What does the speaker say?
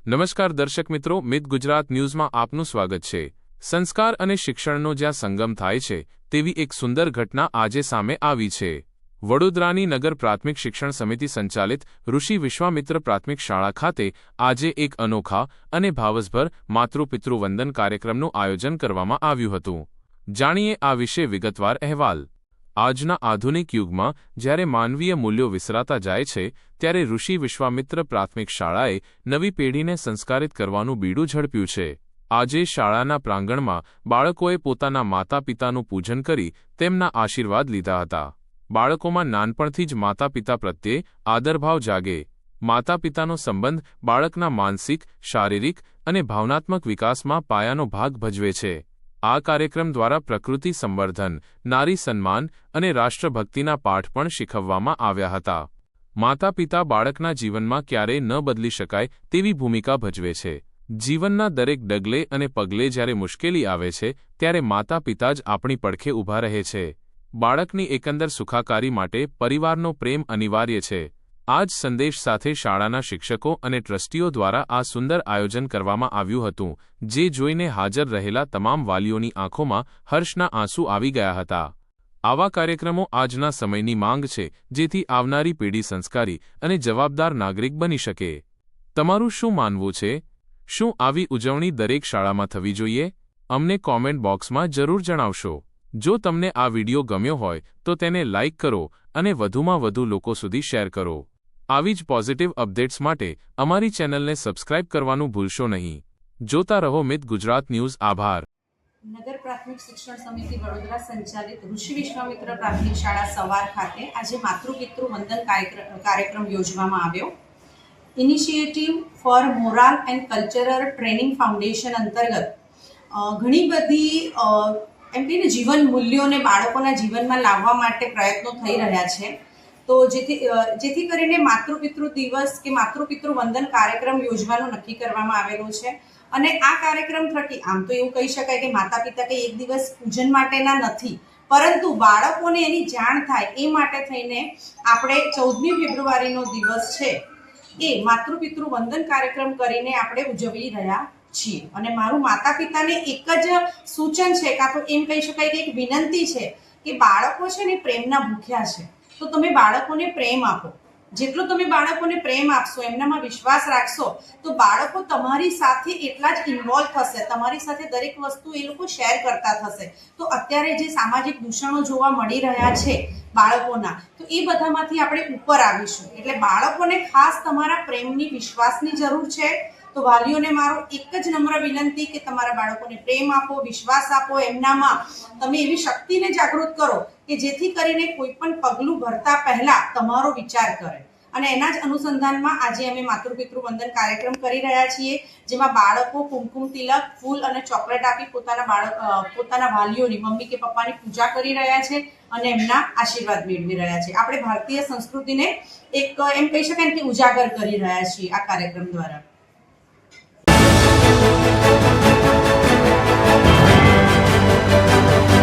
નમસ્કાર દર્શક મિત્રો, મિત ગુજરાત ન્યૂઝમાં આપનું સ્વાગત છે। સંસ્કાર અને શિક્ષણનો જ્યાં સંગમ થાય છે તેવી એક સુંદર ઘટના આજે સામે આવી છે। વડોદરાની નગર પ્રાથમિક શિક્ષણ સમિતિ સંચાલિત ઋષિ વિશ્વામિત્ર પ્રાથમિક શાળા ખાતે આજે એક અનોખા અને ભાવસભર માતૃપિતૃ વંદન કાર્યક્રમનું આયોજન કરવામાં આવ્યું હતું। જાણીએ આ વિશે વિગતવાર અહેવાલ। આજના આધુનિક યુગમાં જ્યારે માનવીય મૂલ્યો વિસરાતા જાય છે ત્યારે ઋષિ વિશ્વામિત્ર પ્રાથમિક શાળાએ નવી પેઢીને સંસ્કારિત કરવાનું બીડું ઝડપ્યું છે। આજે શાળાના પ્રાંગણમાં બાળકોએ પોતાના માતા પિતાનું પૂજન કરી તેમના આશીર્વાદ લીધા હતા। બાળકોમાં નાનપણથી જ માતા પિતા પ્રત્યે આદરભાવ જાગે। માતા પિતાનો સંબંધ બાળકના માનસિક, શારીરિક અને ભાવનાત્મક વિકાસમાં પાયાનો ભાગ ભજવે છે। આ કાર્યક્રમ દ્વારા પ્રકૃતિ સંવર્ધન, નારી સન્માન અને રાષ્ટ્રભક્તિના પાઠ પણ શીખવવામાં આવ્યા હતા। માતા પિતા બાળકના જીવનમાં ક્યારેય ન બદલી શકાય તેવી ભૂમિકા ભજવે છે। જીવનના દરેક ડગલે અને પગલે જ્યારે મુશ્કેલી આવે છે ત્યારે માતા પિતા જ આપણી પડખે ઊભા રહે છે। બાળકની એકંદર સુખાકારી માટે પરિવારનો પ્રેમ અનિવાર્ય છે। આ જ સંદેશ સાથે શાળાના શિક્ષકો અને ટ્રસ્ટીઓ દ્વારા આ સુંદર આયોજન કરવામાં આવ્યું હતું, જે જોઈને હાજર રહેલા તમામ વાલીઓની આંખોમાં હર્ષના આંસુ આવી ગયા હતા। આવા કાર્યક્રમો આજના સમયની માંગ છે, જેથી આવનારી પેઢી સંસ્કારી અને જવાબદાર નાગરિક બની શકે। તમારું શું માનવું છે? શું આવી ઉજવણી દરેક શાળામાં થવી જોઈએ? અમને કોમેન્ટ બોક્સમાં જરૂર જણાવશો। જો તમને આ વિડિયો ગમ્યો હોય તો તેને લાઇક કરો અને વધુમાં વધુ લોકો સુધી શેર કરો। આવી જ પોઝિટિવ અપડેટ્સ માટે અમારી ચેનલને સબસ્ક્રાઇબ કરવાનું ભૂલશો નહીં। જોતા રહો મિત ગુજરાત ન્યૂઝ। આભાર। નગર પ્રાથમિક શિક્ષણ સમિતિ વડોદરા સંચાલિત ઋષિ વિશ્વામિત્ર પ્રાથમિક શાળા સવાર ખાતે આજે માતૃપિતૃ વંદન કાર્યક્રમ યોજવામાં આવ્યો। Initiative four morale and cultural training foundation અંતર્ગત ઘણી બધી એમ કહીને જીવન મૂલ્યોને બાળકોના જીવનમાં લાવવા માટે પ્રયત્નો થઈ રહ્યા છે। તો જેથી કરીને માતૃપિતૃ દિવસ કે માતૃપિતૃ વંદન કાર્યક્રમ યોજવાનું નક્કી કરવામાં આવેલું છે। અને આ કાર્યક્રમ થકી આમ તો એવું કહી શકાય કે માતા પિતા કંઈ એક દિવસ પૂજન માટેના નથી, પરંતુ બાળકોને એની જાણ થાય એ માટે થઈને આપણે 14મી ફેબ્રુઆરીનો દિવસ છે એ માતૃપિતૃ વંદન કાર્યક્રમ કરીને આપણે ઉજવી રહ્યા છીએ। અને મારું માતા પિતાને એક જ સૂચન છે, કાં તો એમ કહી શકાય કે એક વિનંતી છે કે બાળકો છે ને પ્રેમના ભૂખ્યા છે, તો તમે બાળકોને પ્રેમ આપો। જેટલો તમે બાળકોને પ્રેમ આપશો, એમનામાં વિશ્વાસ રાખશો, તો બાળકો તમારી સાથે એટલા જ ઇન્વોલ્વ થશે, તમારી સાથે દરેક વસ્તુ એ લોકો શેર કરતા થશે। તો અત્યારે જે સામાજિક દૂષણો જોવા મળી રહ્યા છે બાળકોના, તો એ બધામાંથી આપણે ઉપર આવીશું। એટલે બાળકોને ખાસ તમારા પ્રેમની, વિશ્વાસની જરૂર છે। તો વાલીઓને મારો એક જ નમ્ર વિનંતી કે તમારા બાળકોને પ્રેમ આપો, વિશ્વાસ આપો, એમનામાં તમે એવી શક્તિને જાગૃત કરો કે જેથી કરીને કોઈ પણ પગલું ભરતા પહેલા તમારો વિચાર કરે। અને એના જ અનુસંધાનમાં આજે અમે માતૃપિતૃ વંદન કાર્યક્રમ કરી રહ્યા છીએ, જેમાં બાળકો કુમકુમ તિલક, ફૂલ અને ચોકલેટ આપી પોતાના વાલીઓની, મમ્મી કે પપ્પાની પૂજા કરી રહ્યા છે અને એમના આશીર્વાદ મેળવી રહ્યા છે। આપણે ભારતીય સંસ્કૃતિને એક એમ કહી શકાય કે ઉજાગર કરી રહ્યા છીએ આ કાર્યક્રમ દ્વારા।